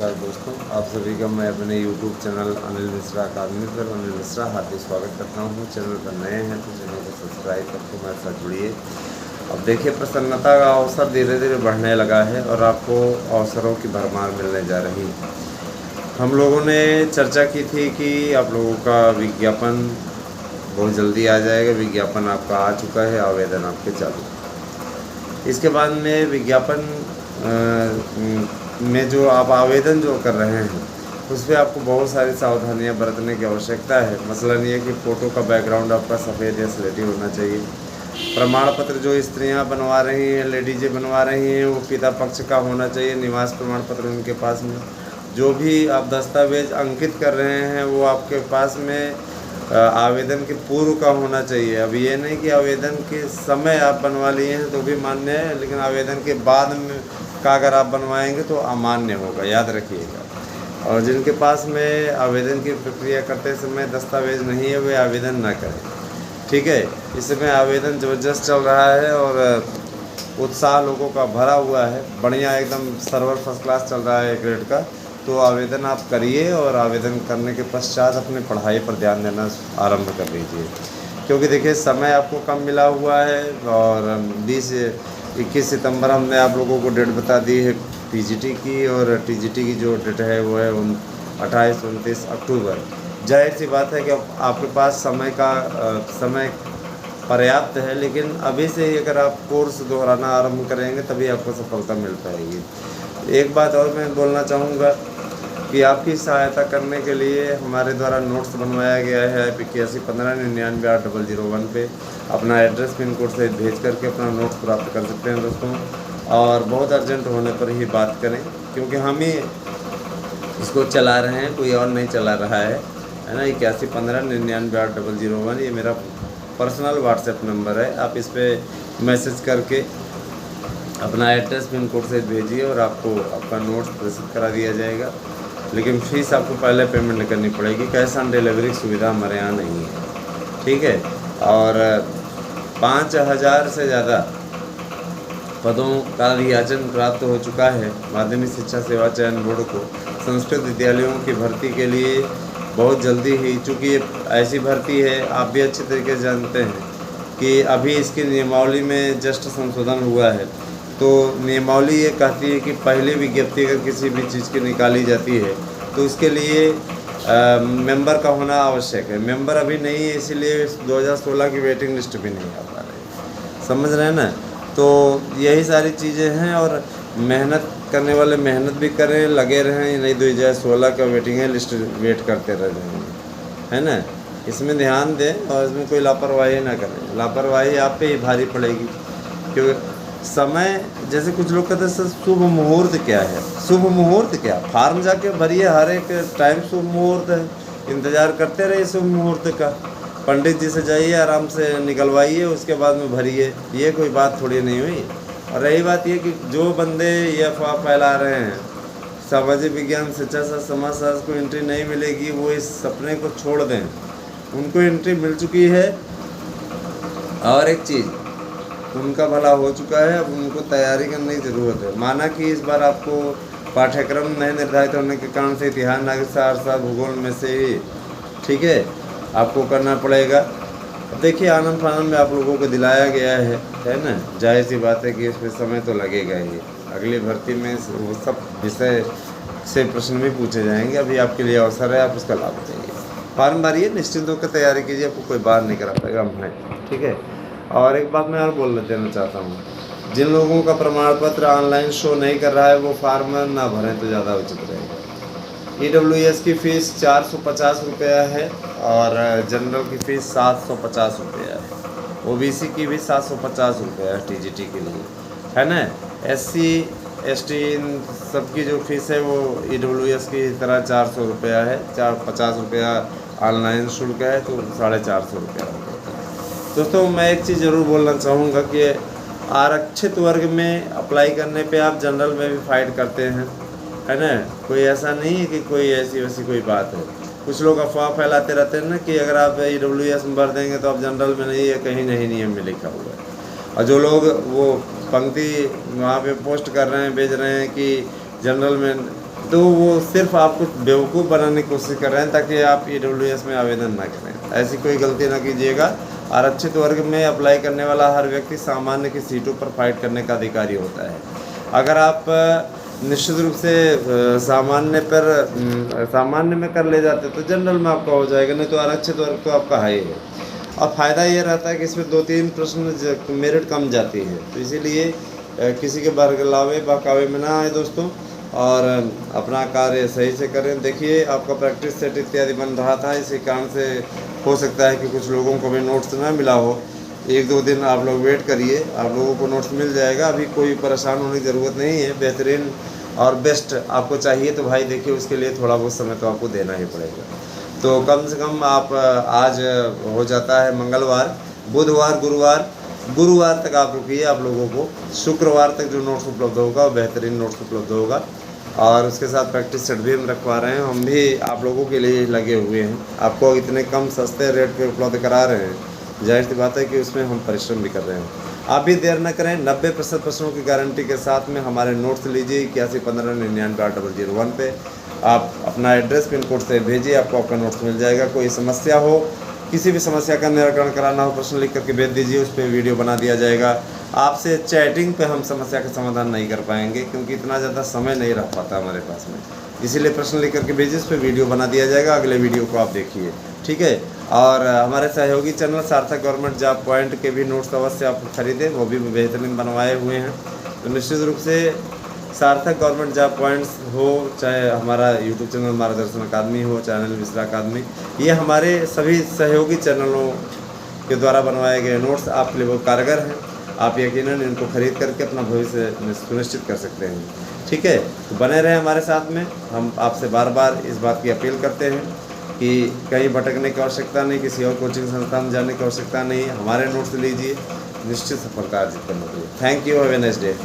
नमस्कार दोस्तों, आप सभी का मैं अपने YouTube चैनल अनिल मिश्रा अकादमी पर अनिल मिश्रा हार्दिक स्वागत करता हूँ। चैनल पर नए हैं तो चैनल को सब्सक्राइब करके हमारे साथ जुड़िए। अब देखिए, प्रसन्नता का अवसर धीरे धीरे बढ़ने लगा है और आपको अवसरों की भरमार मिलने जा रही है। हम लोगों ने चर्चा की थी कि आप लोगों का विज्ञापन बहुत जल्दी आ जाएगा। विज्ञापन आपका आ चुका है, आवेदन आपके चालू। इसके बाद में विज्ञापन में जो आप आवेदन जो कर रहे हैं उस पर आपको बहुत सारी सावधानियां बरतने की आवश्यकता है। मसलन ये कि फ़ोटो का बैकग्राउंड आपका सफ़ेद या स्लेटी होना चाहिए। प्रमाण पत्र जो स्त्रियां बनवा रही हैं, लेडीजें बनवा रही हैं, वो पिता पक्ष का होना चाहिए। निवास प्रमाण पत्र उनके पास में। जो भी आप दस्तावेज अंकित कर रहे हैं वो आपके पास में आवेदन के पूर्व का होना चाहिए। अब ये नहीं कि आवेदन के समय आप बनवा लिए हैं तो भी मान्य है, लेकिन आवेदन के बाद में का अगर आप बनवाएंगे तो अमान्य होगा, याद रखिएगा। और जिनके पास में आवेदन की प्रक्रिया करते समय दस्तावेज नहीं है वे आवेदन ना करें, ठीक है। इस समय आवेदन ज़बरदस्त चल रहा है और उत्साह लोगों का भरा हुआ है, बढ़िया एकदम सर्वर फर्स्ट क्लास चल रहा है ग्रेड का। तो आवेदन आप करिए और आवेदन करने के पश्चात अपनी पढ़ाई पर ध्यान देना आरंभ कर दीजिए, क्योंकि देखिए समय आपको कम मिला हुआ है। और 21 सितंबर हमने आप लोगों को डेट बता दी है पीजीटी की, और टीजीटी की जो डेट है वो है 28-29 अक्टूबर। जाहिर सी बात है कि आपके पास समय पर्याप्त है, लेकिन अभी से ही अगर आप कोर्स दोहराना आरंभ करेंगे तभी आपको सफलता मिल पाएगी। एक बात और मैं बोलना चाहूँगा कि आपकी सहायता करने के लिए हमारे द्वारा नोट्स बनवाया गया है। 8115998001 पे अपना एड्रेस पिन कोड से भेज करके अपना नोट्स प्राप्त कर सकते हैं दोस्तों। और बहुत अर्जेंट होने पर ही बात करें, क्योंकि हम ही इसको चला रहे हैं, कोई और नहीं चला रहा है ना। 8115998001 ये मेरा पर्सनल व्हाट्सएप नंबर है। आप इस पर मैसेज करके अपना एड्रेस पिन कोड से भेजिए और आपको आपका नोट्स प्रेषित करा दिया जाएगा। लेकिन फ़ीस आपको पहले पेमेंट करनी पड़ेगी। कैश ऑन डिलीवरी की सुविधा हमारे यहाँ नहीं है, ठीक है। और 5000 से ज़्यादा पदों का रियाचन प्राप्त हो चुका है माध्यमिक शिक्षा सेवा चयन बोर्ड को। संस्कृत विद्यालयों की भर्ती के लिए बहुत जल्दी ही, चूँकि ये ऐसी भर्ती है, आप भी अच्छे तरीके से जानते हैं कि अभी इसकी नियमावली में जस्ट संशोधन हुआ है। तो नियमावली ये कहती है कि पहली विज्ञप्ति अगर किसी भी चीज़ की निकाली जाती है तो उसके लिए मेंबर का होना आवश्यक है। मेंबर अभी नहीं है, इसीलिए 2016 की वेटिंग लिस्ट भी नहीं आ पा रही, समझ रहे हैं ना। तो यही सारी चीज़ें हैं, और मेहनत करने वाले मेहनत भी करें, लगे रहें, नहीं 2016 का वेटिंग है लिस्ट वेट करते रह जाएंगे, है ना। इसमें ध्यान दें और इसमें कोई लापरवाही ना करें। लापरवाही आप पे ही भारी पड़ेगी, क्योंकि समय, जैसे कुछ लोग कहते हैं सर शुभ मुहूर्त क्या है। शुभ मुहूर्त क्या, फार्म जाके भरिए, हर एक टाइम शुभ मुहूर्त है, इंतज़ार करते रहिए शुभ मुहूर्त का। पंडित जी से जाइए, आराम से निकलवाइए, उसके बाद में भरिए, ये कोई बात थोड़ी नहीं हुई। और रही बात ये कि जो बंदे ये अफवाह फैला रहे हैं सामाजिक विज्ञान शिक्षा शास्त्र समाजशास्त्र को एंट्री नहीं मिलेगी, वो इस सपने को छोड़ दें, उनको एंट्री मिल चुकी है। और एक चीज़, उनका भला हो चुका है, अब उनको तैयारी करने की ज़रूरत है। माना कि इस बार आपको पाठ्यक्रम नहीं निर्धारित होने के कारण से इतिहास नागरिक शास्त्र भूगोल में से ही, ठीक है, आपको करना पड़ेगा। अब देखिए, आनंद फानंद में आप लोगों को दिलाया गया है ना। जाहिर सी बात है कि इसमें समय तो लगेगा ही। अगली भर्ती में वो सब विषय से प्रश्न भी पूछे जाएंगे। अभी आपके लिए अवसर है, आप उसका लाभ उठाइए। फॉर्म भरिए, निश्चिंत होकर तैयारी कीजिए, आपको कोई बाहर नहीं करा पाएगा, हम हैं, ठीक है। और एक बात मैं और बोल देना चाहता हूँ, जिन लोगों का प्रमाण पत्र ऑनलाइन शो नहीं कर रहा है वो फार्म ना भरें तो ज़्यादा उचित रहेगा। EWS की फ़ीस 450 रुपया है और जनरल की फ़ीस 750 रुपया है। OBC की भी 750 रुपया है TGT के लिए, है ना। SC ST इन सबकी जो फ़ीस है वो EWS की तरह 400 रुपया है। 450 रुपया ऑनलाइन शुल्क है, तो 450 रुपया हो जाता है। दोस्तों, मैं एक चीज़ ज़रूर बोलना चाहूँगा कि आरक्षित वर्ग में अप्लाई करने पे आप जनरल में भी फाइट करते हैं, है ना। कोई ऐसा नहीं है कि कोई ऐसी वैसी कोई बात है। कुछ लोग अफवाह फैलाते रहते हैं ना कि अगर आप EWS में भर देंगे तो आप जनरल में नहीं है, कहीं नहीं नियम में लिखा हुआ है। और जो लोग वो पंक्ति वहाँ पे पोस्ट कर रहे हैं, भेज रहे हैं कि जनरल में तो वो सिर्फ आपको बेवकूफ़ बनाने की कोशिश कर रहे हैं ताकि आप EWS में आवेदन ना करें। ऐसी कोई गलती ना कीजिएगा। आरक्षित वर्ग में अप्लाई करने वाला हर व्यक्ति सामान्य की सीटों पर फाइट करने का अधिकारी होता है। अगर आप निश्चित रूप से सामान्य में कर ले जाते तो जनरल में आपका हो जाएगा, नहीं तो आरक्षित वर्ग तो आपका है ही है। और फ़ायदा ये रहता है कि इसमें 2-3 प्रश्न मेरिट कम जाती है, तो इसीलिए किसी के बहकावे में ना आए दोस्तों, और अपना कार्य सही से करें। देखिए आपका प्रैक्टिस सेट इत्यादि बन रहा था, इसी कारण से हो सकता है कि कुछ लोगों को भी नोट्स ना मिला हो। 1-2 दिन आप लोग वेट करिए, आप लोगों को नोट्स मिल जाएगा। अभी कोई परेशान होने की ज़रूरत नहीं है। बेहतरीन और बेस्ट आपको चाहिए तो भाई देखिए उसके लिए थोड़ा बहुत समय तो आपको देना ही पड़ेगा। तो कम से कम आप आज हो जाता है मंगलवार, बुधवार, गुरुवार तक आप रुकिए। आप लोगों को शुक्रवार तक जो नोट्स उपलब्ध होगा वो बेहतरीन नोट्स उपलब्ध होगा, और उसके साथ प्रैक्टिस सेट भी हम रखवा रहे हैं। हम भी आप लोगों के लिए लगे हुए हैं, आपको इतने कम सस्ते रेट पे उपलब्ध करा रहे हैं, जाहिर सी बात है कि उसमें हम परिश्रम भी कर रहे हैं। आप भी देर न करें, 90% प्रश्नों की गारंटी के साथ में हमारे नोट्स लीजिए 8115998001 पे। आप अपना एड्रेस पिन कोड से भेजिए, आपको आपका नोट्स मिल जाएगा। कोई समस्या हो, किसी भी समस्या का निराकरण कराना हो, प्रश्न लिख करके भेज दीजिए, उस पर वीडियो बना दिया जाएगा। आपसे चैटिंग पे हम समस्या का समाधान नहीं कर पाएंगे क्योंकि इतना ज़्यादा समय नहीं रह पाता हमारे पास में, इसीलिए प्रश्न लिख करके भेजिए, उस पर वीडियो बना दिया जाएगा। अगले वीडियो को आप देखिए, ठीक है। और हमारे सहयोगी चैनल सार्थक गवर्नमेंट जॉब पॉइंट के भी नोट्स अवश्य आप खरीदें, वो भी बेहतरीन बनवाए हुए हैं। तो निश्चित रूप से सार्थक गवर्नमेंट जॉब पॉइंट्स हो, चाहे हमारा यूट्यूब चैनल मार्गदर्शन अकादमी हो, चैनल मिश्रा अकादमी, ये हमारे सभी सहयोगी चैनलों के द्वारा बनवाए गए नोट्स आपके लिए बहुत कारगर हैं। आप यकीनन इनको खरीद करके अपना भविष्य सुनिश्चित कर सकते हैं, ठीक है। तो बने रहें हमारे साथ में। हम आपसे बार बार इस बात की अपील करते हैं कि कहीं भटकने की आवश्यकता नहीं, किसी और कोचिंग संस्थान में जाने की आवश्यकता नहीं, हमारे नोट्स लीजिए, निश्चित सफलता अर्जित करने के लिए। Thank you, have a nice day.